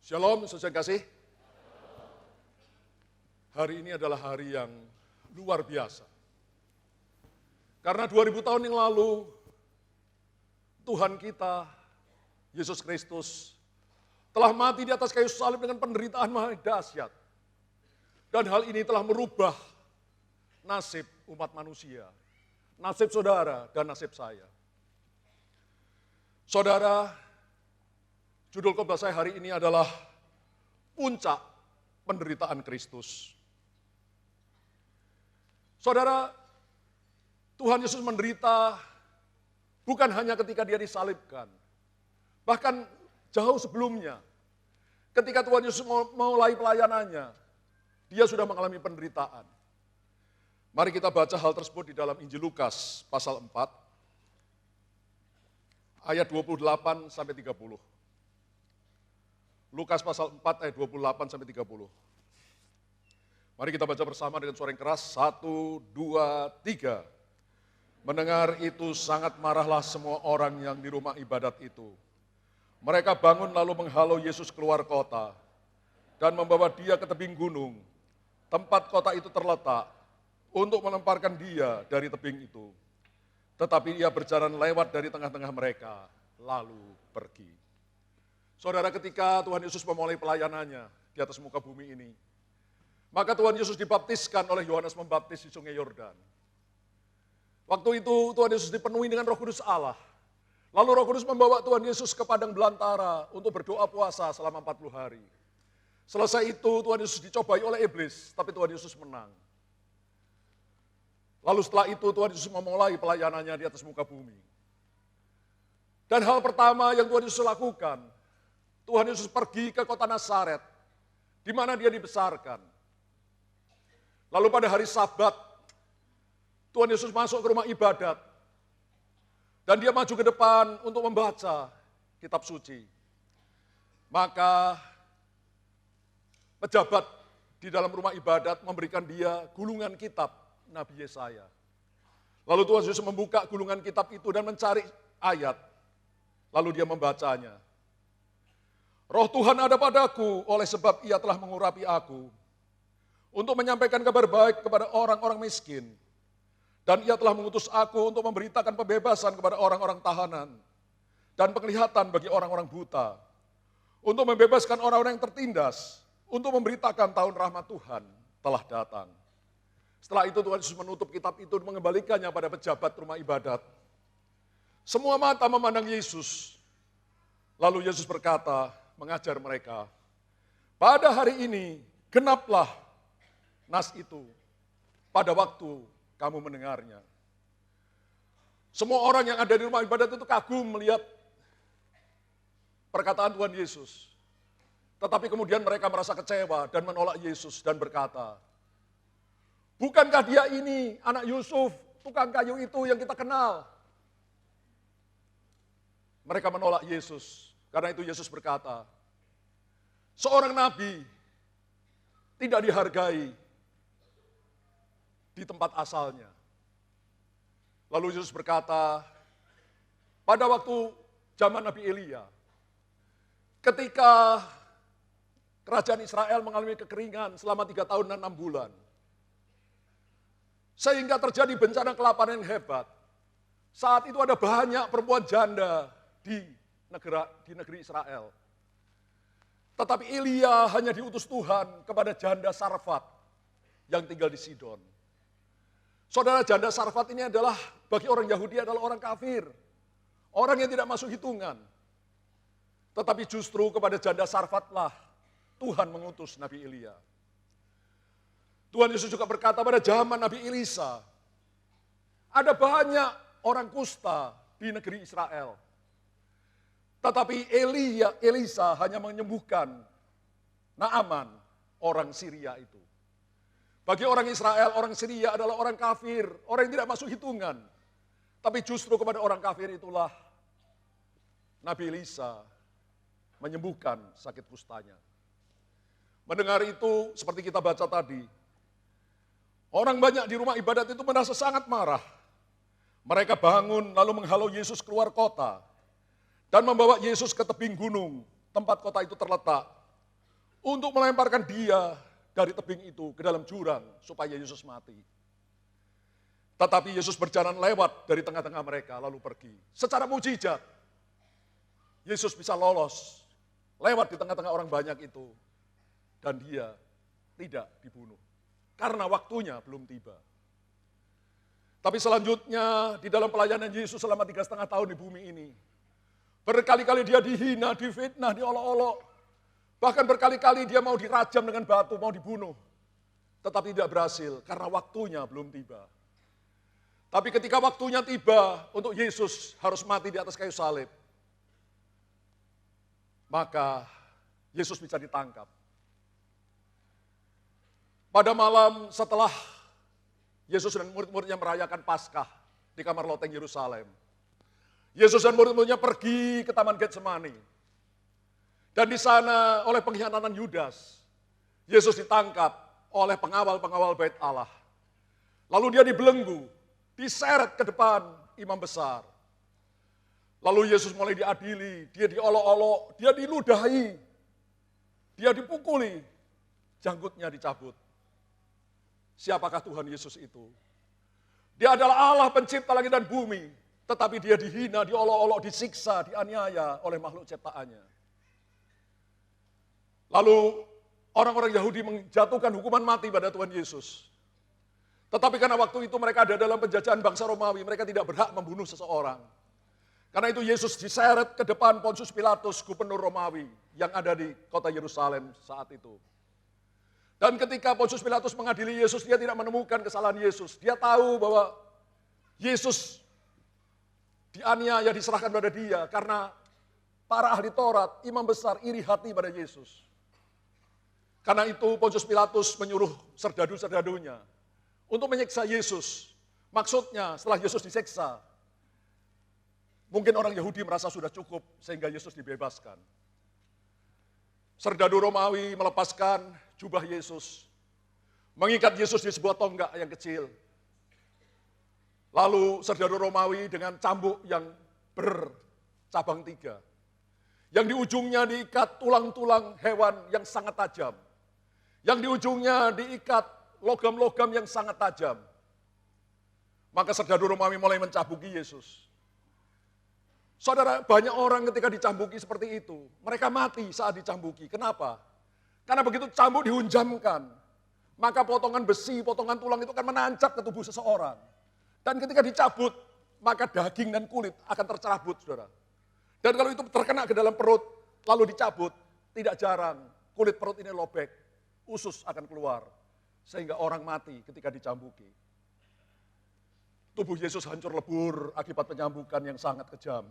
Shalom, saudara kasih. Hari ini adalah hari yang luar biasa. Karena 2000 tahun yang lalu, Tuhan kita, Yesus Kristus, telah mati di atas kayu salib dengan penderitaan maha dahsyat. Dan hal ini telah merubah nasib umat manusia, nasib saudara dan nasib saya. Saudara, judul khotbah saya hari ini adalah Puncak Penderitaan Kristus. Saudara, Tuhan Yesus menderita bukan hanya ketika dia disalibkan. Bahkan jauh sebelumnya, ketika Tuhan Yesus mulai pelayanannya, dia sudah mengalami penderitaan. Mari kita baca hal tersebut di dalam Injil Lukas pasal 4, ayat 28 sampai 30. Lukas pasal 4 ayat 28 sampai 30. Mari kita baca bersama dengan suara yang keras. 1, 2, 3. Mendengar itu sangat marahlah semua orang yang di rumah ibadat itu. Mereka bangun lalu menghalau Yesus keluar kota dan membawa dia ke tebing gunung, tempat kota itu terletak, untuk melemparkan dia dari tebing itu. Tetapi ia berjalan lewat dari tengah-tengah mereka, lalu pergi. Saudara, ketika Tuhan Yesus memulai pelayanannya di atas muka bumi ini, maka Tuhan Yesus dibaptiskan oleh Yohanes Pembaptis di Sungai Yordan. Waktu itu Tuhan Yesus dipenuhi dengan Roh Kudus Allah. Lalu Roh Kudus membawa Tuhan Yesus ke padang belantara untuk berdoa puasa selama 40 hari. Selesai itu Tuhan Yesus dicobai oleh iblis, tapi Tuhan Yesus menang. Lalu setelah itu Tuhan Yesus memulai pelayanannya di atas muka bumi. Dan hal pertama yang Tuhan Yesus lakukan, Tuhan Yesus pergi ke kota Nazaret, di mana dia dibesarkan. Lalu pada hari Sabat, Tuhan Yesus masuk ke rumah ibadat. Dan dia maju ke depan untuk membaca kitab suci. Maka pejabat di dalam rumah ibadat memberikan dia gulungan kitab Nabi Yesaya. Lalu Tuhan Yesus membuka gulungan kitab itu dan mencari ayat. Lalu dia membacanya. Roh Tuhan ada padaku, oleh sebab ia telah mengurapi aku untuk menyampaikan kabar baik kepada orang-orang miskin. Dan ia telah mengutus aku untuk memberitakan pembebasan kepada orang-orang tahanan dan penglihatan bagi orang-orang buta, untuk membebaskan orang-orang yang tertindas, untuk memberitakan tahun rahmat Tuhan telah datang. Setelah itu Tuhan Yesus menutup kitab itu dan mengembalikannya pada pejabat rumah ibadat. Semua mata memandang Yesus. Lalu Yesus berkata, mengajar mereka, pada hari ini genaplah nas itu pada waktu kamu mendengarnya. Semua orang yang ada di rumah ibadat itu kagum melihat perkataan Tuhan Yesus. Tetapi kemudian mereka merasa kecewa dan menolak Yesus dan berkata, bukankah dia ini anak Yusuf, tukang kayu itu yang kita kenal? Mereka menolak Yesus. Karena itu Yesus berkata, seorang nabi tidak dihargai di tempat asalnya. Lalu Yesus berkata, pada waktu zaman Nabi Elia, ketika kerajaan Israel mengalami kekeringan selama 3 tahun dan 6 bulan, sehingga terjadi bencana kelaparan yang hebat. Saat itu ada banyak perempuan janda di negeri Israel. Tetapi Elia hanya diutus Tuhan kepada janda Sarfat yang tinggal di Sidon. Saudara, janda Sarfat ini adalah bagi orang Yahudi adalah orang kafir. Orang yang tidak masuk hitungan. Tetapi justru kepada janda Sarfatlah Tuhan mengutus Nabi Elia. Tuhan Yesus juga berkata pada zaman Nabi Elisa, ada banyak orang kusta di negeri Israel. Tetapi Elisa hanya menyembuhkan Naaman, orang Syria itu. Bagi orang Israel, orang Syria adalah orang kafir, orang yang tidak masuk hitungan. Tapi justru kepada orang kafir itulah Nabi Elisa menyembuhkan sakit kustanya. Mendengar itu, seperti kita baca tadi, orang banyak di rumah ibadat itu merasa sangat marah. Mereka bangun lalu menghalau Yesus keluar kota dan membawa Yesus ke tebing gunung, tempat kota itu terletak, untuk melemparkan dia dari tebing itu ke dalam jurang supaya Yesus mati. Tetapi Yesus berjalan lewat dari tengah-tengah mereka lalu pergi. Secara mujizat, Yesus bisa lolos lewat di tengah-tengah orang banyak itu. Dan dia tidak dibunuh. Karena waktunya belum tiba. Tapi selanjutnya di dalam pelayanan Yesus selama 3,5 tahun di bumi ini. Berkali-kali dia dihina, difitnah, diolok-olok. Bahkan berkali-kali dia mau dirajam dengan batu, mau dibunuh. Tetapi tidak berhasil karena waktunya belum tiba. Tapi ketika waktunya tiba untuk Yesus harus mati di atas kayu salib, maka Yesus bisa ditangkap. Pada malam setelah Yesus dan murid-muridnya merayakan Paskah di kamar loteng Yerusalem, Yesus dan murid-muridnya pergi ke Taman Getsemani. Dan di sana oleh pengkhianatan Yudas, Yesus ditangkap oleh pengawal-pengawal bait Allah. Lalu dia dibelenggu, diseret ke depan imam besar. Lalu Yesus mulai diadili, dia diolok-olok, dia diludahi, dia dipukuli, janggutnya dicabut. Siapakah Tuhan Yesus itu? Dia adalah Allah pencipta langit dan bumi, tetapi dia dihina, diolok-olok, disiksa, dianiaya oleh makhluk ciptaannya. Lalu orang-orang Yahudi menjatuhkan hukuman mati pada Tuhan Yesus. Tetapi karena waktu itu mereka ada dalam penjajahan bangsa Romawi, mereka tidak berhak membunuh seseorang. Karena itu Yesus diseret ke depan Pontius Pilatus, gubernur Romawi yang ada di kota Yerusalem saat itu. Dan ketika Pontius Pilatus mengadili Yesus, dia tidak menemukan kesalahan Yesus. Dia tahu bahwa Yesus dianiaya, diserahkan pada dia karena para ahli Taurat, imam besar iri hati pada Yesus. Karena itu Pontius Pilatus menyuruh serdadu-serdadunya untuk menyiksa Yesus. Maksudnya setelah Yesus disiksa, mungkin orang Yahudi merasa sudah cukup sehingga Yesus dibebaskan. Serdadu Romawi melepaskan jubah Yesus, mengikat Yesus di sebuah tonggak yang kecil. Lalu serdadu Romawi dengan cambuk yang bercabang 3. Yang di ujungnya diikat tulang-tulang hewan yang sangat tajam. Yang di ujungnya diikat logam-logam yang sangat tajam. Maka serdadu Romawi mulai mencabuki Yesus. Saudara, banyak orang ketika dicambuki seperti itu, mereka mati saat dicambuki. Kenapa? Karena begitu cambuk dihunjamkan, maka potongan besi, potongan tulang itu akan menancap ke tubuh seseorang. Dan ketika dicabut, maka daging dan kulit akan tercerabut, saudara. Dan kalau itu terkena ke dalam perut, lalu dicabut, tidak jarang kulit perut ini lobek, usus akan keluar, sehingga orang mati ketika dicambuki. Tubuh Yesus hancur lebur akibat penyambukan yang sangat kejam.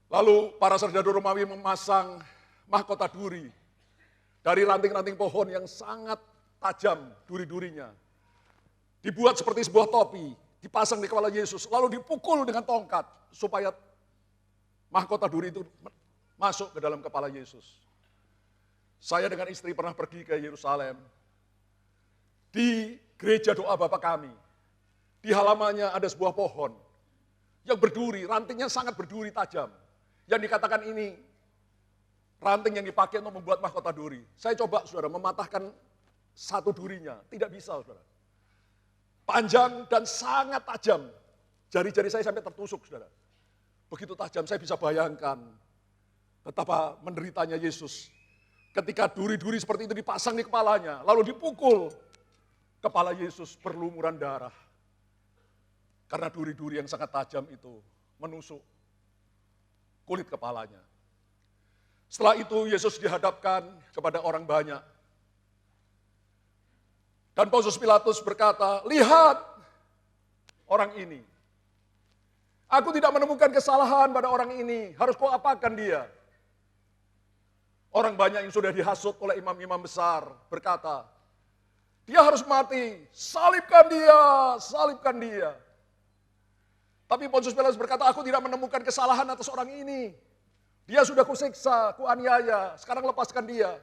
Lalu para serdadu Romawi memasang mahkota duri dari ranting-ranting pohon yang sangat tajam duri-durinya. Dibuat seperti sebuah topi, dipasang di kepala Yesus, lalu dipukul dengan tongkat supaya mahkota duri itu masuk ke dalam kepala Yesus. Saya dengan istri pernah pergi ke Yerusalem. Di gereja doa Bapa Kami, di halamannya ada sebuah pohon yang berduri, rantingnya sangat berduri tajam. Yang dikatakan ini ranting yang dipakai untuk membuat mahkota duri. Saya coba, saudara, mematahkan satu durinya. Tidak bisa, saudara. Panjang dan sangat tajam. Jari-jari saya sampai tertusuk, saudara. Begitu tajam, saya bisa bayangkan betapa menderitanya Yesus. Ketika duri-duri seperti itu dipasang di kepalanya, lalu dipukul, kepala Yesus berlumuran darah. Karena duri-duri yang sangat tajam itu menusuk kulit kepalanya. Setelah itu Yesus dihadapkan kepada orang banyak. Dan Pontius Pilatus berkata, "Lihat orang ini. Aku tidak menemukan kesalahan pada orang ini. Harus kau apakan dia?" Orang banyak yang sudah dihasut oleh imam-imam besar berkata, "Dia harus mati. Salibkan dia, salibkan dia." Tapi Pontius Pilatus berkata, "Aku tidak menemukan kesalahan atas orang ini. Dia sudah kusiksa, kuaniaya, sekarang lepaskan dia."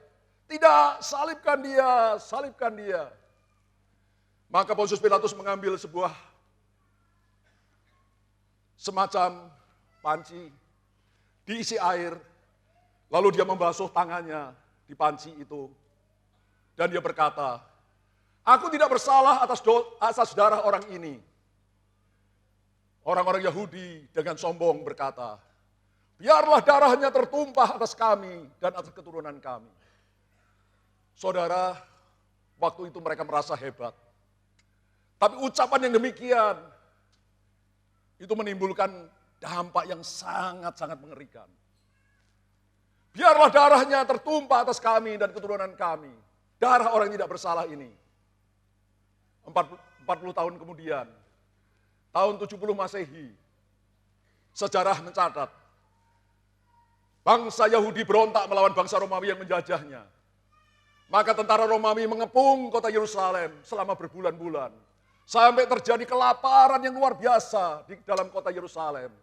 "Tidak, salibkan dia, salibkan dia." Maka Pontius Pilatus mengambil sebuah semacam panci, diisi air, Lalu dia membasuh tangannya di panci itu. Dan dia berkata, aku tidak bersalah atas darah orang ini. Orang-orang Yahudi dengan sombong berkata, biarlah darahnya tertumpah atas kami dan atas keturunan kami. Saudara, waktu itu mereka merasa hebat. Tapi ucapan yang demikian, itu menimbulkan dampak yang sangat-sangat mengerikan. Biarlah darahnya tertumpah atas kami dan keturunan kami. Darah orang yang tidak bersalah ini. 40 tahun kemudian, tahun 70 Masehi, sejarah mencatat, bangsa Yahudi berontak melawan bangsa Romawi yang menjajahnya. Maka tentara Romawi mengepung kota Yerusalem selama berbulan-bulan. Sampai terjadi kelaparan yang luar biasa di dalam kota Yerusalem.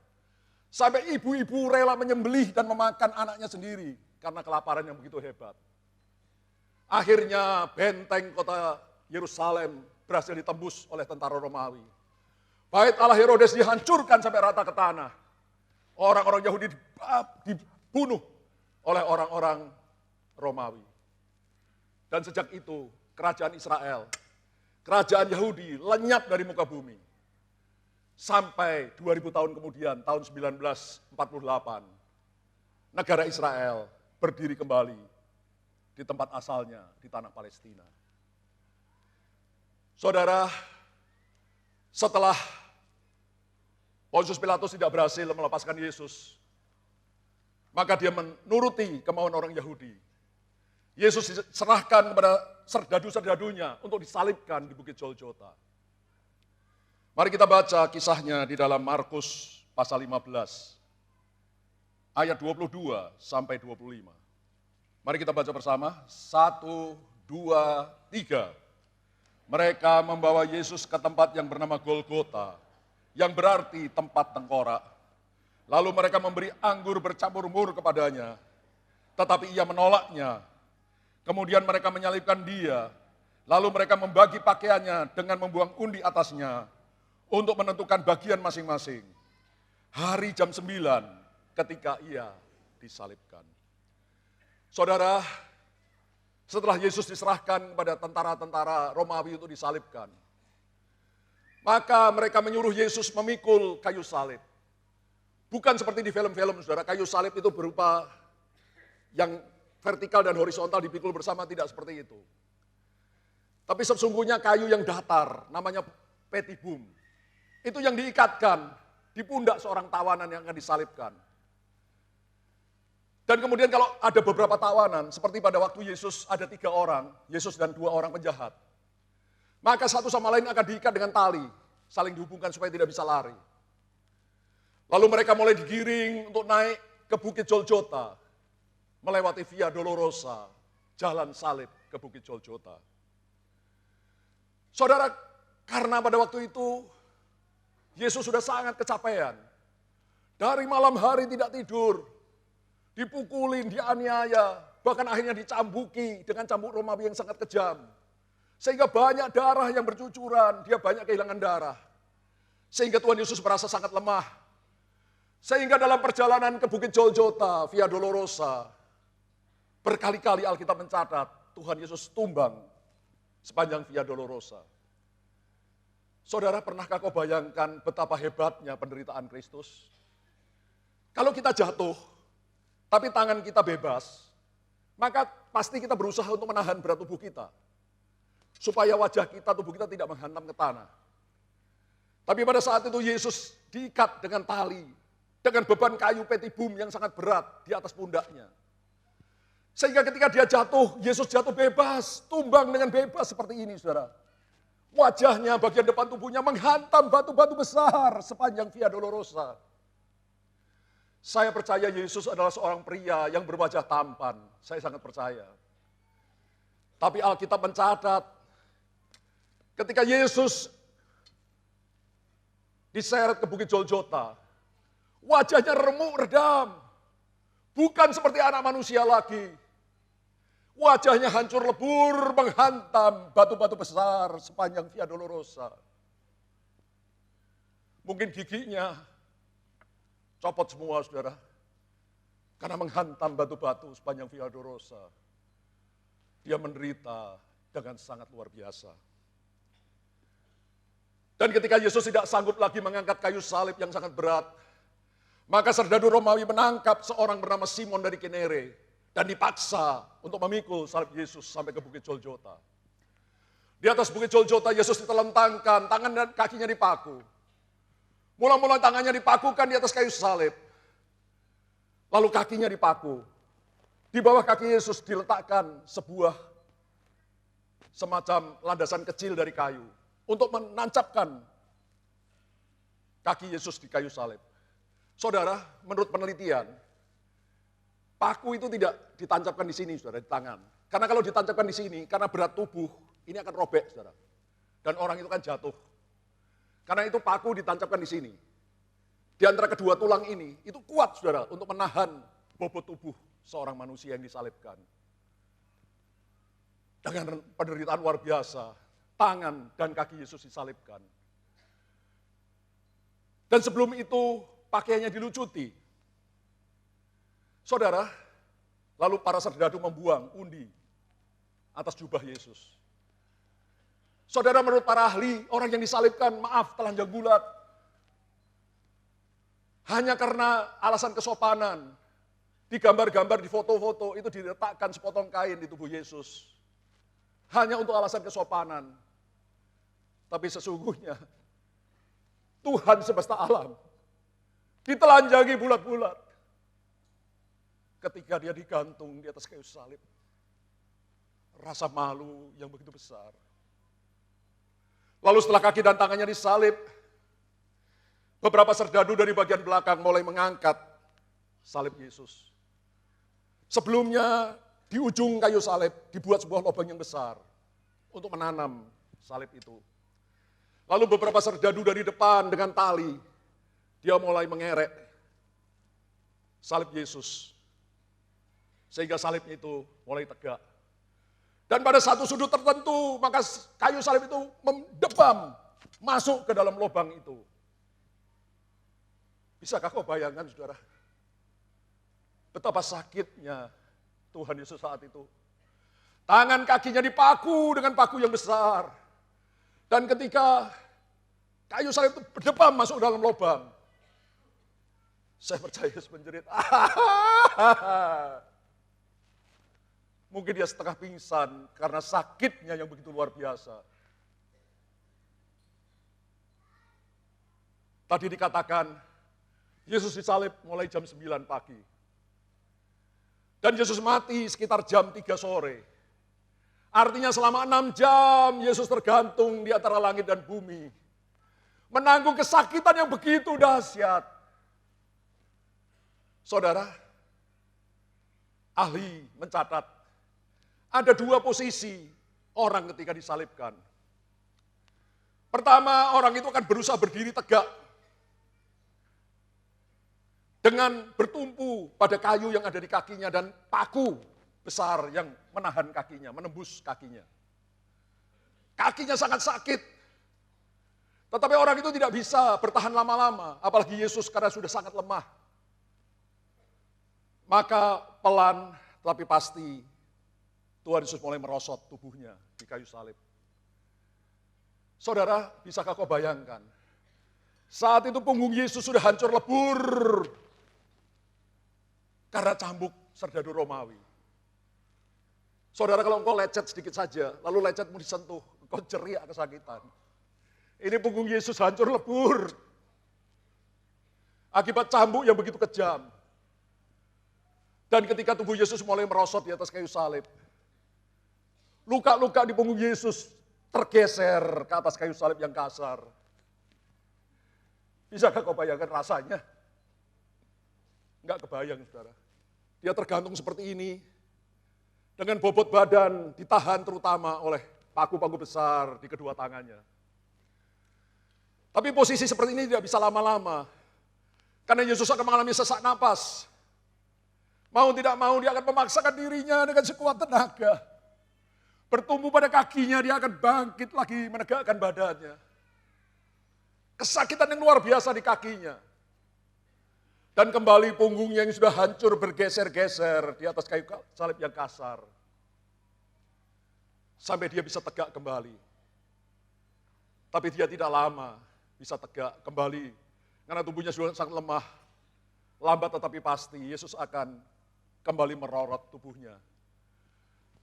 Sampai ibu-ibu rela menyembelih dan memakan anaknya sendiri karena kelaparan yang begitu hebat. Akhirnya benteng kota Yerusalem berhasil ditembus oleh tentara Romawi. Bait Allah Herodes dihancurkan sampai rata ke tanah. Orang-orang Yahudi dibunuh oleh orang-orang Romawi. Dan sejak itu kerajaan Israel, kerajaan Yahudi lenyap dari muka bumi. Sampai 2000 tahun kemudian, tahun 1948, negara Israel berdiri kembali di tempat asalnya, di tanah Palestina. Saudara, setelah Pontius Pilatus tidak berhasil melepaskan Yesus, maka dia menuruti kemauan orang Yahudi. Yesus diserahkan kepada serdadu-serdadunya untuk disalibkan di Bukit Golgota. Mari kita baca kisahnya di dalam Markus pasal 15, ayat 22 sampai 25. Mari kita baca bersama, 1, 2, 3. Mereka membawa Yesus ke tempat yang bernama Golgota, yang berarti tempat tengkorak. Lalu mereka memberi anggur bercampur mur kepadanya, tetapi ia menolaknya. Kemudian mereka menyalibkan dia, lalu mereka membagi pakaiannya dengan membuang undi atasnya, untuk menentukan bagian masing-masing. Hari jam 9 ketika ia disalibkan. Saudara, setelah Yesus diserahkan kepada tentara-tentara Romawi untuk disalibkan, maka mereka menyuruh Yesus memikul kayu salib. Bukan seperti di film-film, saudara, kayu salib itu berupa yang vertikal dan horizontal dipikul bersama, tidak seperti itu. Tapi sesungguhnya kayu yang datar, namanya petibum. Itu yang diikatkan di pundak seorang tawanan yang akan disalibkan. Dan kemudian kalau ada beberapa tawanan, seperti pada waktu Yesus ada 3 orang, Yesus dan 2 orang penjahat. Maka satu sama lain akan diikat dengan tali, saling dihubungkan supaya tidak bisa lari. Lalu mereka mulai digiring untuk naik ke Bukit Golgota, melewati Via Dolorosa, jalan salib ke Bukit Golgota. Saudara, karena pada waktu itu Yesus sudah sangat kecapean. Dari malam hari tidak tidur, dipukulin, dianiaya, bahkan akhirnya dicambuki dengan cambuk Romawi yang sangat kejam. Sehingga banyak darah yang bercucuran, dia banyak kehilangan darah. Sehingga Tuhan Yesus merasa sangat lemah. Sehingga dalam perjalanan ke Bukit Golgota, Via Dolorosa, berkali-kali Alkitab mencatat Tuhan Yesus tumbang sepanjang Via Dolorosa. Saudara, pernahkah kau bayangkan betapa hebatnya penderitaan Kristus? Kalau kita jatuh, tapi tangan kita bebas, maka pasti kita berusaha untuk menahan berat tubuh kita. Supaya wajah kita, tubuh kita tidak menghantam ke tanah. Tapi pada saat itu Yesus diikat dengan tali, dengan beban kayu petibum yang sangat berat di atas pundaknya. Sehingga ketika dia jatuh, Yesus jatuh bebas, tumbang dengan bebas seperti ini, saudara. Wajahnya, bagian depan tubuhnya menghantam batu-batu besar sepanjang Via Dolorosa. Saya percaya Yesus adalah seorang pria yang berwajah tampan. Saya sangat percaya. Tapi Alkitab mencatat, ketika Yesus diseret ke Bukit Golgota, wajahnya remuk redam. Bukan seperti anak manusia lagi. Wajahnya hancur lebur, menghantam batu-batu besar sepanjang Via Dolorosa. Mungkin giginya copot semua, saudara. Karena menghantam batu-batu sepanjang Via Dolorosa, dia menderita dengan sangat luar biasa. Dan ketika Yesus tidak sanggup lagi mengangkat kayu salib yang sangat berat, maka serdadu Romawi menangkap seorang bernama Simon dari Kinere dan dipaksa untuk memikul salib Yesus sampai ke Bukit Golgota. Di atas Bukit Golgota Yesus ditelentangkan, tangan dan kakinya dipaku. Mula-mula tangannya dipakukan di atas kayu salib. Lalu kakinya dipaku. Di bawah kaki Yesus diletakkan sebuah semacam landasan kecil dari kayu untuk menancapkan kaki Yesus di kayu salib. Saudara, menurut penelitian, paku itu tidak ditancapkan di sini, saudara, di tangan. Karena kalau ditancapkan di sini, karena berat tubuh, ini akan robek, saudara. Dan orang itu kan jatuh. Karena itu paku ditancapkan di sini. Di antara kedua tulang ini, itu kuat, saudara, untuk menahan bobot tubuh seorang manusia yang disalibkan. Dengan penderitaan luar biasa, tangan dan kaki Yesus disalibkan. Dan sebelum itu, pakaiannya dilucuti. Saudara, lalu para serdadu membuang undi atas jubah Yesus. Saudara, menurut para ahli, orang yang disalibkan, maaf, telanjang bulat. Hanya karena alasan kesopanan, di gambar-gambar, di foto-foto, itu diletakkan sepotong kain di tubuh Yesus. Hanya untuk alasan kesopanan. Tapi sesungguhnya, Tuhan semesta alam, ditelanjangi bulat-bulat. Ketika dia digantung di atas kayu salib. Rasa malu yang begitu besar. Lalu setelah kaki dan tangannya disalib, beberapa serdadu dari bagian belakang mulai mengangkat salib Yesus. Sebelumnya di ujung kayu salib dibuat sebuah lubang yang besar untuk menanam salib itu. Lalu beberapa serdadu dari depan dengan tali, dia mulai mengerek salib Yesus. Sehingga salibnya itu mulai tegak. Dan pada satu sudut tertentu, maka kayu salib itu mendebam masuk ke dalam lubang itu. Bisakah kau bayangkan, saudara? Betapa sakitnya Tuhan Yesus saat itu. Tangan kakinya dipaku dengan paku yang besar. Dan ketika kayu salib itu berdebam masuk ke dalam lubang, saya percaya Yesus menjerit. Mungkin dia setengah pingsan karena sakitnya yang begitu luar biasa. Tadi dikatakan, Yesus disalib mulai jam 9 pagi. Dan Yesus mati sekitar jam 3 sore. Artinya selama 6 jam Yesus tergantung di antara langit dan bumi. Menanggung kesakitan yang begitu dahsyat. Saudara, ahli mencatat, ada 2 posisi orang ketika disalibkan. Pertama, orang itu akan berusaha berdiri tegak. Dengan bertumpu pada kayu yang ada di kakinya dan paku besar yang menahan kakinya, menembus kakinya. Kakinya sangat sakit. Tetapi orang itu tidak bisa bertahan lama-lama, apalagi Yesus karena sudah sangat lemah. Maka pelan tapi pasti Tuhan Yesus mulai merosot tubuhnya di kayu salib. Saudara, bisakah kau bayangkan? Saat itu punggung Yesus sudah hancur lebur karena cambuk serdadu Romawi. Saudara, kalau engkau lecet sedikit saja, lalu lecetmu disentuh, engkau ceria kesakitan. Ini punggung Yesus hancur lebur akibat cambuk yang begitu kejam. Dan ketika tubuh Yesus mulai merosot di atas kayu salib, luka-luka di punggung Yesus tergeser ke atas kayu salib yang kasar. Bisakah kau bayangkan rasanya? Enggak kebayang, saudara. Dia tergantung seperti ini, dengan bobot badan ditahan terutama oleh paku-paku besar di kedua tangannya. Tapi posisi seperti ini tidak bisa lama-lama, karena Yesus akan mengalami sesak napas. Mau tidak mau dia akan memaksakan dirinya dengan sekuat tenaga. Bertumbuh pada kakinya, dia akan bangkit lagi menegakkan badannya. Kesakitan yang luar biasa di kakinya. Dan kembali punggungnya yang sudah hancur bergeser-geser di atas kayu salib yang kasar. Sampai dia bisa tegak kembali. Tapi dia tidak lama bisa tegak kembali. Karena tubuhnya sudah sangat lemah. Lambat tetapi pasti Yesus akan kembali merorot tubuhnya.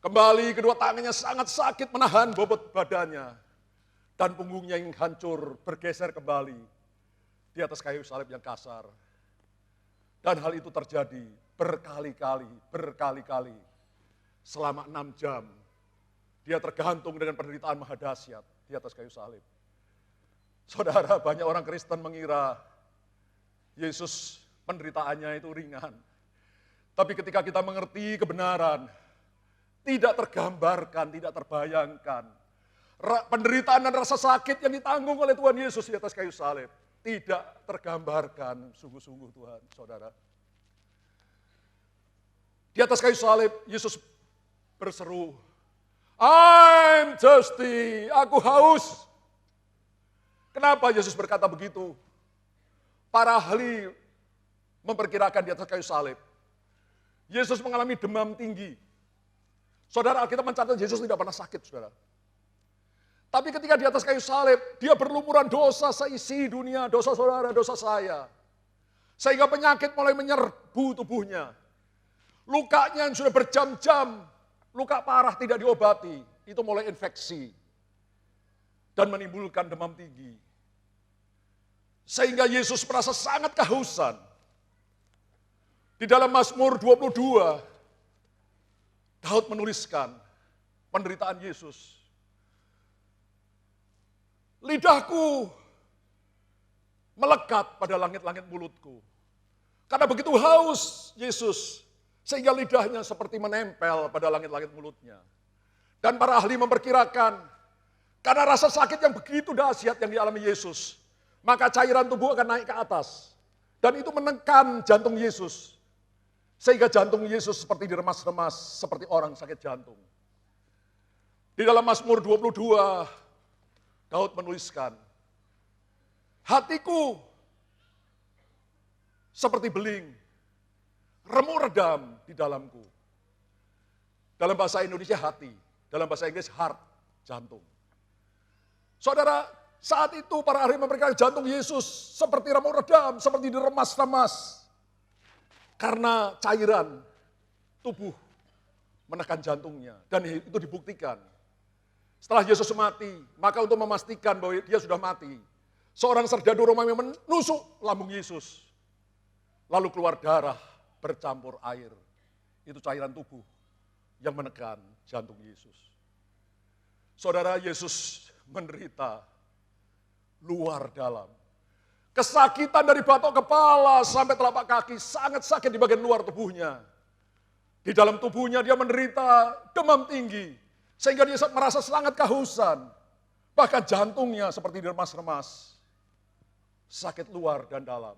Kembali kedua tangannya sangat sakit menahan bobot badannya. Dan punggungnya yang hancur bergeser kembali di atas kayu salib yang kasar. Dan hal itu terjadi berkali-kali. Selama 6 jam. Dia tergantung dengan penderitaan maha dahsyat di atas kayu salib. Saudara, banyak orang Kristen mengira Yesus penderitaannya itu ringan. Tapi ketika kita mengerti kebenaran, tidak tergambarkan, tidak terbayangkan. Penderitaan dan rasa sakit yang ditanggung oleh Tuhan Yesus di atas kayu salib. Tidak tergambarkan sungguh-sungguh Tuhan, saudara. Di atas kayu salib, Yesus berseru, I'm thirsty, aku haus. Kenapa Yesus berkata begitu? Para ahli memperkirakan di atas kayu salib. Yesus mengalami demam tinggi. Saudara, Alkitab mencatat Yesus tidak pernah sakit, saudara. Tapi ketika di atas kayu salib, dia berlumuran dosa seisi dunia, dosa saudara, dosa saya. Sehingga penyakit mulai menyerbu tubuhnya. Lukanya yang sudah berjam-jam, luka parah tidak diobati, itu mulai infeksi. Dan menimbulkan demam tinggi. Sehingga Yesus merasa sangat kehausan. Di dalam Mazmur 22, Daud menuliskan penderitaan Yesus. Lidahku melekat pada langit-langit mulutku. Karena begitu haus Yesus, sehingga lidahnya seperti menempel pada langit-langit mulutnya. Dan para ahli memperkirakan, karena rasa sakit yang begitu dahsyat yang dialami Yesus, maka cairan tubuh akan naik ke atas. Dan itu menekan jantung Yesus. Sehingga jantung Yesus seperti diremas-remas, seperti orang sakit jantung. Di dalam Mazmur 22, Daud menuliskan, hatiku seperti beling, remuk redam di dalamku. Dalam bahasa Indonesia hati, dalam bahasa Inggris heart, jantung. Saudara, saat itu para ahli memperkirakan jantung Yesus seperti remuk redam, seperti diremas-remas. Karena cairan tubuh menekan jantungnya. Dan itu dibuktikan. Setelah Yesus mati, maka untuk memastikan bahwa dia sudah mati, seorang serdadu Romawi menusuk lambung Yesus. Lalu keluar darah bercampur air. Itu cairan tubuh yang menekan jantung Yesus. Saudara, Yesus menderita luar dalam. Kesakitan dari batok kepala sampai telapak kaki, sangat sakit di bagian luar tubuhnya. Di dalam tubuhnya dia menderita demam tinggi, sehingga dia merasa sangat kehausan. Bahkan jantungnya seperti diremas-remas. Sakit luar dan dalam.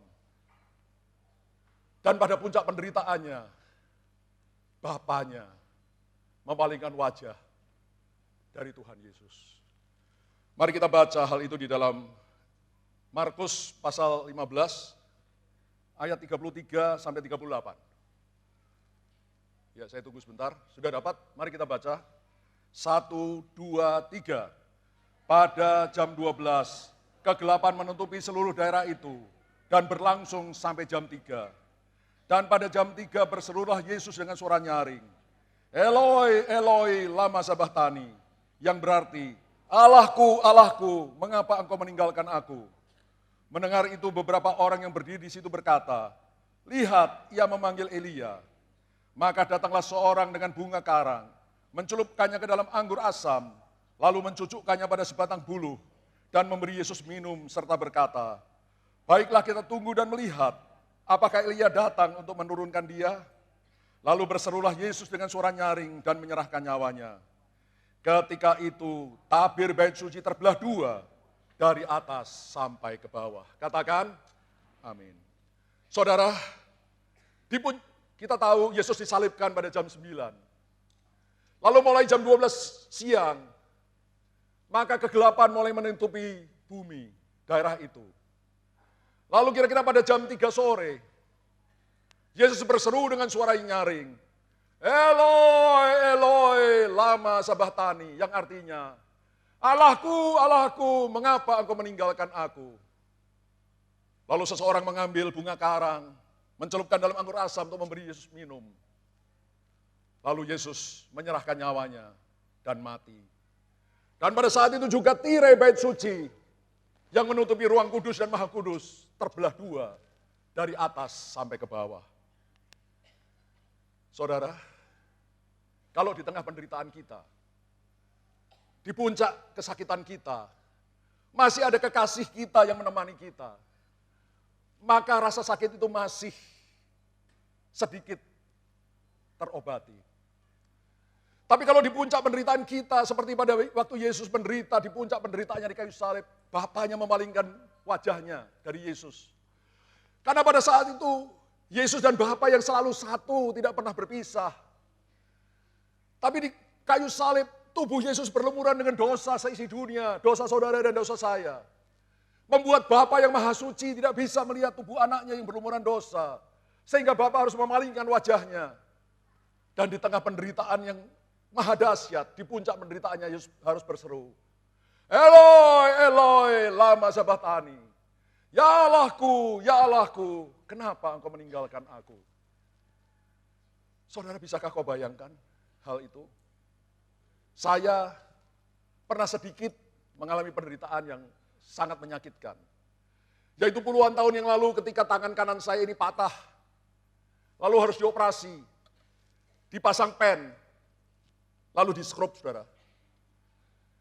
Dan pada puncak penderitaannya, Bapaknya memalingkan wajah dari Tuhan Yesus. Mari kita baca hal itu di dalam Markus pasal 15 ayat 33 sampai 38. Ya, saya tunggu sebentar. Sudah dapat? Mari kita baca. 1, 2, 3. Pada jam 12, kegelapan menutupi seluruh daerah itu dan berlangsung sampai jam 3. Dan pada jam 3 berserulah Yesus dengan suara nyaring. Eloi, Eloi, lama sabachthani. Yang berarti, Allahku, Allahku, mengapa engkau meninggalkan aku? Mendengar itu beberapa orang yang berdiri di situ berkata, lihat, ia memanggil Elia. Maka datanglah seorang dengan bunga karang, mencelupkannya ke dalam anggur asam, lalu mencucukkannya pada sebatang buluh, dan memberi Yesus minum serta berkata, baiklah kita tunggu dan melihat, apakah Elia datang untuk menurunkan dia? Lalu berserulah Yesus dengan suara nyaring dan menyerahkan nyawanya. Ketika itu tabir bait suci terbelah dua, dari atas sampai ke bawah. Katakan, amin. Saudara, kita tahu Yesus disalibkan pada jam 9. Lalu mulai jam 12 siang, maka kegelapan mulai menutupi bumi, daerah itu. Lalu kira-kira pada jam 3 sore, Yesus berseru dengan suara yang nyaring, Eloi, Eloi, lama sabachthani, yang artinya, Allahku, Allahku, mengapa engkau meninggalkan aku? Lalu seseorang mengambil bunga karang, mencelupkan dalam anggur asam untuk memberi Yesus minum. Lalu Yesus menyerahkan nyawanya dan mati. Dan pada saat itu juga tirai bait suci yang menutupi ruang kudus dan maha kudus terbelah dua dari atas sampai ke bawah. Saudara, kalau di tengah penderitaan kita, di puncak kesakitan kita, masih ada kekasih kita yang menemani kita, maka rasa sakit itu masih sedikit terobati. Tapi kalau di puncak penderitaan kita, seperti pada waktu Yesus menderita, di puncak penderitaannya di kayu salib, Bapaknya memalingkan wajahnya dari Yesus. Karena pada saat itu, Yesus dan Bapa yang selalu satu, tidak pernah berpisah. Tapi di kayu salib, tubuh Yesus berlumuran dengan dosa seisi dunia, dosa saudara dan dosa saya. Membuat Bapa yang maha suci tidak bisa melihat tubuh anaknya yang berlumuran dosa. Sehingga Bapa harus memalingkan wajahnya. Dan di tengah penderitaan yang maha dahsyat, di puncak penderitaannya Yesus harus berseru, Eloi, Eloi, lama sabachthani. Ya Allahku, kenapa engkau meninggalkan aku? Saudara, bisakah kau bayangkan hal itu? Saya pernah sedikit mengalami penderitaan yang sangat menyakitkan. Yaitu puluhan tahun yang lalu ketika tangan kanan saya ini patah. Lalu harus dioperasi, dipasang pen, lalu di-scrub, saudara.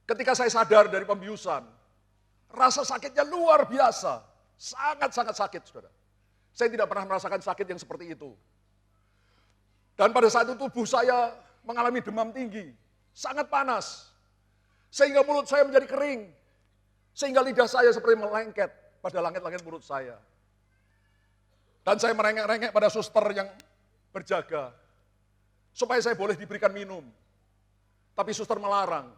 Ketika saya sadar dari pembiusan, rasa sakitnya luar biasa. Sangat-sangat sakit, saudara. Saya tidak pernah merasakan sakit yang seperti itu. Dan pada saat itu tubuh saya mengalami demam tinggi, sangat panas. Sehingga mulut saya menjadi kering. Sehingga lidah saya seperti melengket pada langit-langit mulut saya. Dan saya merengek-rengek pada suster yang berjaga. Supaya saya boleh diberikan minum. Tapi suster melarang.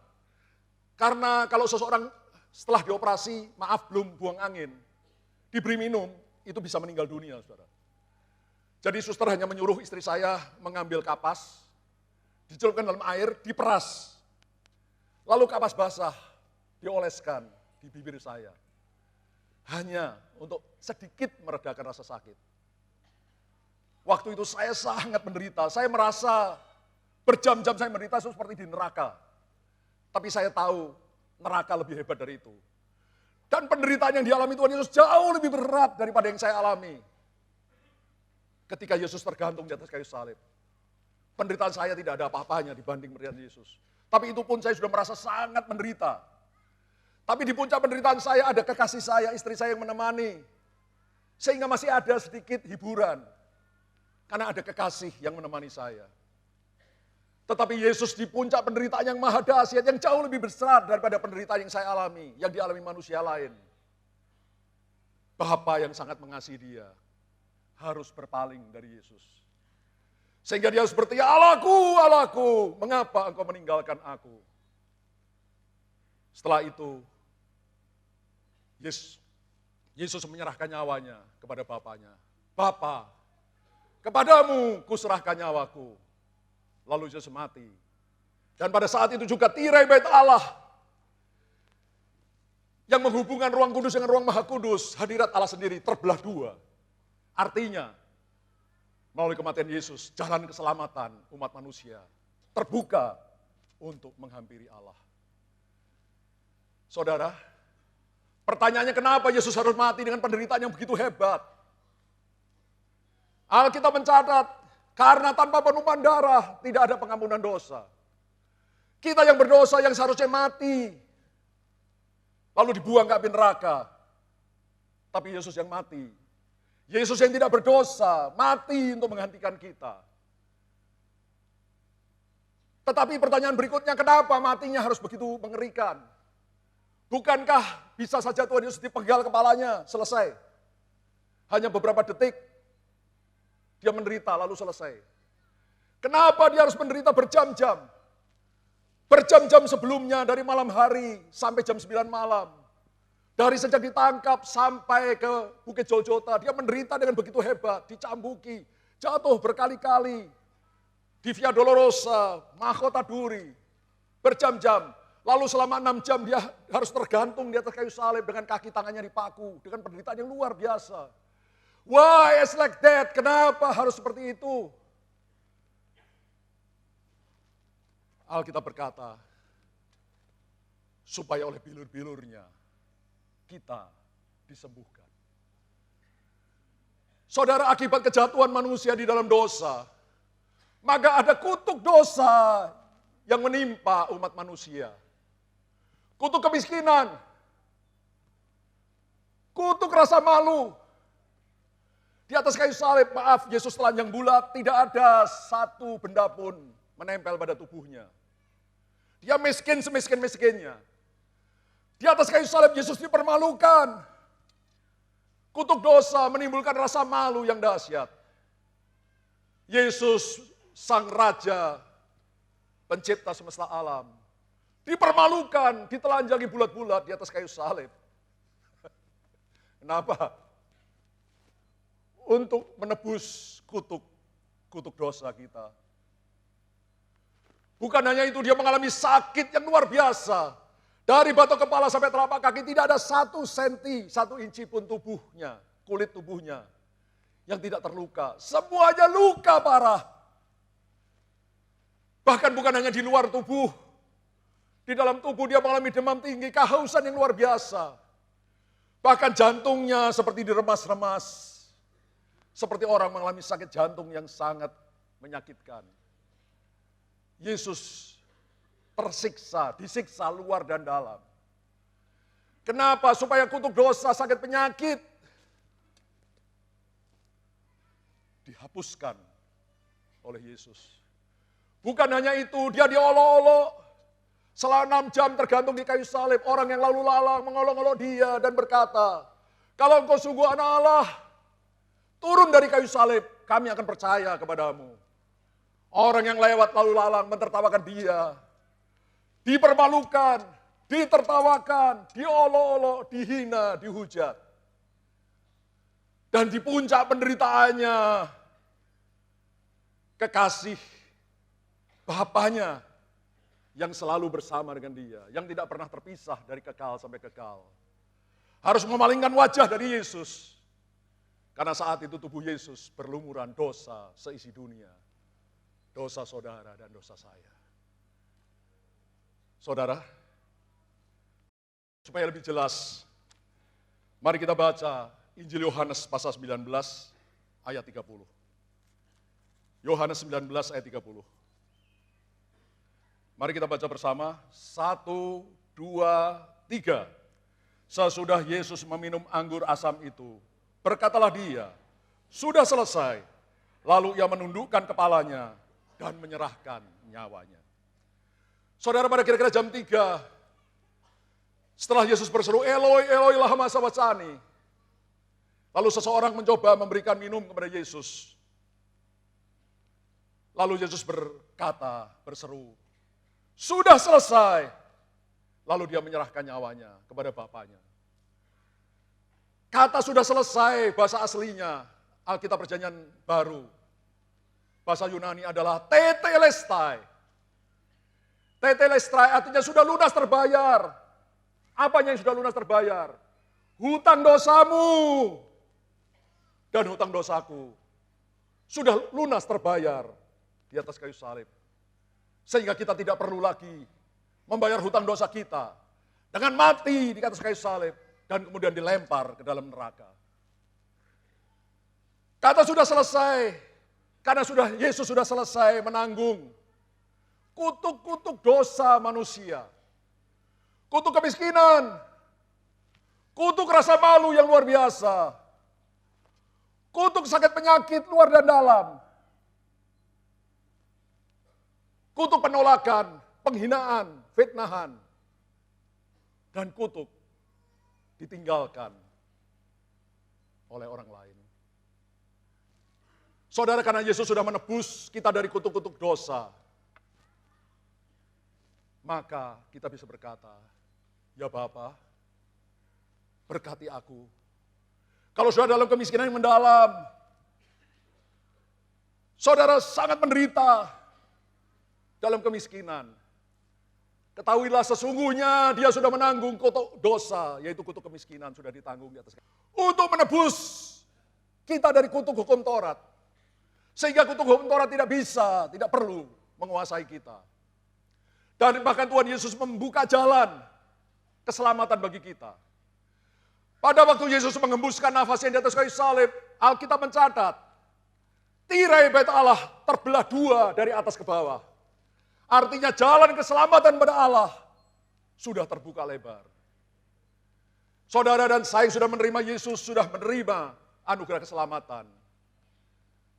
Karena kalau seseorang setelah dioperasi, maaf belum buang angin, diberi minum, itu bisa meninggal dunia, saudara. Jadi suster hanya menyuruh istri saya mengambil kapas, dicelupkan dalam air, diperas. Lalu kapas basah, dioleskan di bibir saya. Hanya untuk sedikit meredakan rasa sakit. Waktu itu saya sangat menderita, saya merasa berjam-jam saya menderita seperti di neraka. Tapi saya tahu neraka lebih hebat dari itu. Dan penderitaan yang dialami Tuhan Yesus jauh lebih berat daripada yang saya alami. Ketika Yesus tergantung di atas kayu salib. Penderitaan saya tidak ada apa-apanya dibanding penderitaan Yesus. Tapi itu pun saya sudah merasa sangat menderita. Tapi di puncak penderitaan saya ada kekasih saya, istri saya yang menemani. Sehingga masih ada sedikit hiburan. Karena ada kekasih yang menemani saya. Tetapi Yesus di puncak penderitaan yang maha dahsyat, yang jauh lebih besar daripada penderitaan yang saya alami, yang dialami manusia lain. Bapa yang sangat mengasihi dia, harus berpaling dari Yesus. Sehingga dia harus bertanya, Allahku, Allahku, mengapa engkau meninggalkan aku? Setelah itu, Yesus menyerahkan nyawanya kepada Bapaknya. Bapa, kepadamu kuserahkan nyawaku. Lalu Yesus mati. Dan pada saat itu juga tirai bait Allah yang menghubungkan ruang kudus dengan ruang maha kudus, hadirat Allah sendiri terbelah dua. Artinya, melalui kematian Yesus, jalan keselamatan umat manusia terbuka untuk menghampiri Allah. Saudara, pertanyaannya kenapa Yesus harus mati dengan penderitaan yang begitu hebat? Alkitab mencatat, karena tanpa penumpahan darah tidak ada pengampunan dosa. Kita yang berdosa yang seharusnya mati, lalu dibuang ke api neraka. Tapi Yesus yang mati. Yesus yang tidak berdosa, mati untuk menggantikan kita. Tetapi pertanyaan berikutnya, kenapa matinya harus begitu mengerikan? Bukankah bisa saja Tuhan Yesus dipenggal kepalanya, selesai? Hanya beberapa detik, dia menderita lalu selesai. Kenapa dia harus menderita berjam-jam? Berjam-jam sebelumnya dari malam hari sampai jam 9 malam. Dari sejak ditangkap sampai ke Bukit Golgota, dia menderita dengan begitu hebat, dicambuki, jatuh berkali-kali di Via Dolorosa, mahkota duri, berjam-jam. Lalu selama 6 jam dia harus tergantung di atas kayu salib dengan kaki tangannya dipaku, dengan penderitaan yang luar biasa. Why it's like that? Kenapa harus seperti itu? Alkitab berkata, supaya oleh bilur-bilurnya kita disembuhkan. Saudara, akibat kejatuhan manusia di dalam dosa, maka ada kutuk dosa yang menimpa umat manusia. Kutuk kemiskinan, kutuk rasa malu. Di atas kayu salib, maaf, Yesus telanjang bulat, tidak ada satu benda pun menempel pada tubuhnya. Dia miskin semiskin-miskinnya. Di atas kayu salib Yesus dipermalukan. Kutuk dosa menimbulkan rasa malu yang dahsyat. Yesus, Sang Raja, Pencipta semesta alam, dipermalukan, ditelanjangi bulat-bulat di atas kayu salib. Kenapa? Untuk menebus kutuk dosa kita. Bukan hanya itu, dia mengalami sakit yang luar biasa. Dari batok kepala sampai telapak kaki tidak ada 1 senti, 1 inci pun tubuhnya, kulit tubuhnya yang tidak terluka. Semuanya luka parah. Bahkan bukan hanya di luar tubuh, di dalam tubuh dia mengalami demam tinggi, kehausan yang luar biasa. Bahkan jantungnya seperti diremas-remas. Seperti orang mengalami sakit jantung yang sangat menyakitkan. Yesus tersiksa, disiksa luar dan dalam. Kenapa? Supaya kutuk dosa, sakit penyakit dihapuskan oleh Yesus. Bukan hanya itu, dia diolok-olok selama 6 jam tergantung di kayu salib. Orang yang lalu lalang mengolok-olok dia dan berkata, kalau engkau sungguh anak Allah, turun dari kayu salib, kami akan percaya kepadamu. Orang yang lewat lalu lalang mentertawakan dia. Dipermalukan, ditertawakan, diolok-olok, dihina, dihujat. Dan di puncak penderitaannya, kekasih Bapaknya yang selalu bersama dengan dia, yang tidak pernah terpisah dari kekal sampai kekal. Harus memalingkan wajah dari Yesus. Karena saat itu tubuh Yesus berlumuran dosa seisi dunia. Dosa saudara dan dosa saya. Saudara, supaya lebih jelas, mari kita baca Injil Yohanes pasal 19 ayat 30. Yohanes 19 ayat 30. Mari kita baca bersama, 1, 2, 3. Sesudah Yesus meminum anggur asam itu, berkatalah dia, sudah selesai. Lalu ia menundukkan kepalanya dan menyerahkan nyawanya. Saudara, pada kira-kira jam 3, setelah Yesus berseru, Eloi, Eloi, lama sabachthani. Lalu seseorang mencoba memberikan minum kepada Yesus. Lalu Yesus berkata, berseru, sudah selesai. Lalu dia menyerahkan nyawanya kepada Bapaknya. Kata sudah selesai, bahasa aslinya, Alkitab Perjanjian Baru. Bahasa Yunani adalah tetelestai. Tetelestai artinya sudah lunas terbayar. Apanya yang sudah lunas terbayar? Hutang dosamu dan hutang dosaku. Sudah lunas terbayar di atas kayu salib. Sehingga kita tidak perlu lagi membayar hutang dosa kita dengan mati di atas kayu salib dan kemudian dilempar ke dalam neraka. Kata sudah selesai, karena Yesus sudah selesai menanggung kutuk-kutuk dosa manusia. Kutuk kemiskinan, kutuk rasa malu yang luar biasa, kutuk sakit penyakit luar dan dalam, kutuk penolakan, penghinaan, fitnahan, dan kutuk ditinggalkan oleh orang lain. Saudara, karena Yesus sudah menebus kita dari kutuk-kutuk dosa, maka kita bisa berkata, ya Bapa, berkati aku. Kalau sudah dalam kemiskinan yang mendalam, saudara sangat menderita dalam kemiskinan. Ketahuilah sesungguhnya dia sudah menanggung kutuk dosa, yaitu kutuk kemiskinan sudah ditanggung di atas. Untuk menebus kita dari kutuk hukum Taurat. Sehingga kutuk hukum Taurat tidak perlu menguasai kita. Dan bahkan Tuhan Yesus membuka jalan keselamatan bagi kita. Pada waktu Yesus mengembuskan nafasnya di atas kayu salib, Alkitab mencatat, tirai bait Allah terbelah dua dari atas ke bawah. Artinya jalan keselamatan pada Allah sudah terbuka lebar. Saudara dan saya sudah menerima Yesus, sudah menerima anugerah keselamatan.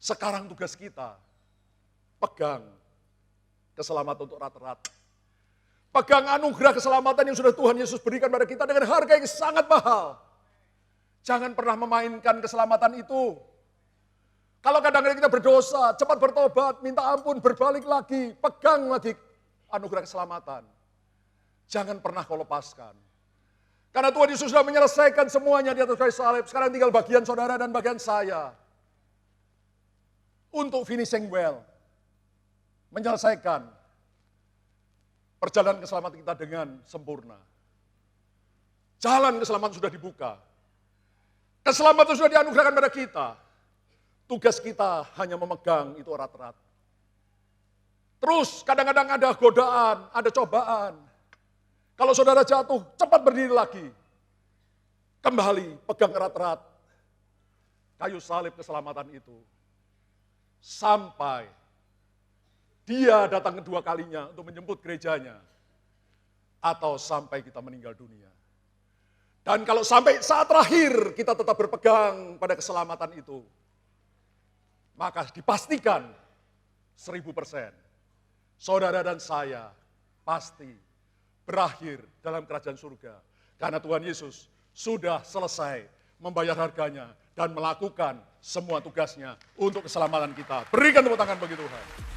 Sekarang tugas kita, pegang keselamatan untuk rat-rat. Pegang anugerah keselamatan yang sudah Tuhan Yesus berikan pada kita dengan harga yang sangat mahal. Jangan pernah memainkan keselamatan itu. Kalau kadang-kadang kita berdosa, cepat bertobat, minta ampun, berbalik lagi, pegang lagi anugerah keselamatan. Jangan pernah kau lepaskan. Karena Tuhan Yesus sudah menyelesaikan semuanya di atas kayu salib. Sekarang tinggal bagian saudara dan bagian saya. Untuk finishing well. Menyelesaikan perjalanan keselamatan kita dengan sempurna. Jalan keselamatan sudah dibuka. Keselamatan sudah dianugerahkan pada kita. Tugas kita hanya memegang itu erat-erat. Terus kadang-kadang ada godaan, ada cobaan. Kalau saudara jatuh, cepat berdiri lagi. Kembali, pegang erat-erat kayu salib keselamatan itu. Sampai dia datang kedua kalinya untuk menjemput gerejanya. Atau sampai kita meninggal dunia. Dan kalau sampai saat terakhir kita tetap berpegang pada keselamatan itu, maka dipastikan 1000% saudara dan saya pasti berakhir dalam kerajaan surga. Karena Tuhan Yesus sudah selesai membayar harganya dan melakukan semua tugasnya untuk keselamatan kita. Berikan tepuk tangan bagi Tuhan.